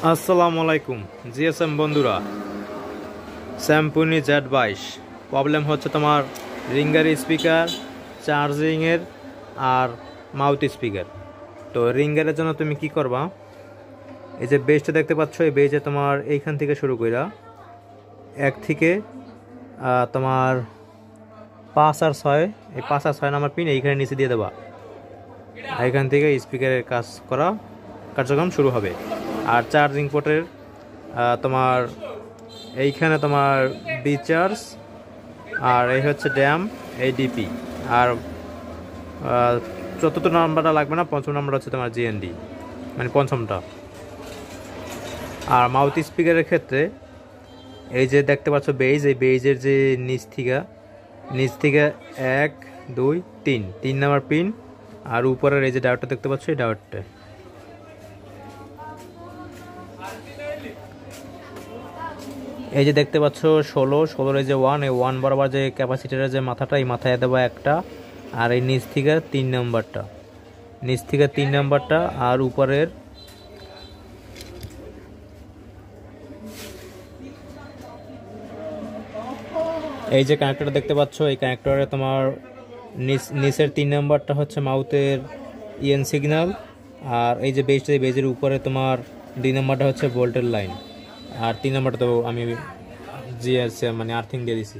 আসসালামু আলাইকুম জিএসএম বন্ধুরা, স্যামপুনি Z22 প্রবলেম হচ্ছে তোমার রিঙ্গার স্পিকার, চার্জিংয়ের আর মাউথ স্পিকার। তো রিঙ্গারের জন্য তুমি কি করবা, এই যে বেজটা দেখতে পাচ্ছ, এই বেজে তোমার এইখান থেকে শুরু কইরা 1 থেকে তোমার 5 আর 6, এই 5 আর 6 নাম্বার পিন এইখানে নিচে দিয়ে দেবা। এইখান থেকে স্পিকারের কার্যক্রম শুরু হবে। আর চার্জিং পোর্টের তোমার এইখানে তোমার বি চার্জ, আর এই হচ্ছে ড্যাম, এই ডিপি। আর চতুর্থ নাম্বারটা লাগবে না, পঞ্চম নাম্বার হচ্ছে তোমার জিএনডি, মানে পঞ্চমটা। আর মাউথ স্পিকারের ক্ষেত্রে এই যে দেখতে পাচ্ছ বেজ, এই বেজের যে নিচ থেকে 1 2 3 নাম্বার পিন, আর উপরের এই যে ডায়োডটা দেখতে পাচ্ছ, এই ডায়োডটা। এই যে দেখতে পাচ্ছ 16 এই যে 1, এই 1 বরাবর যে ক্যাপাসিটারের যে মাথাটা, এই মাথায় দেবো একটা। আর এই নিচ থেকে 3 নাম্বারটা, আর উপরের এই যে কানেক্টরটা দেখতে পাচ্ছ, এই কানেক্টরে তোমার নিচের 3 নাম্বারটা হচ্ছে মাউথের ইএন সিগন্যাল। আর এই যে বেজের উপরে তোমার 2 নাম্বারটা হচ্ছে ভোল্টের লাইন। আর 3 নাম্বারটা তো আমি জিএস মানে আর্থিং দিয়ে দিছি।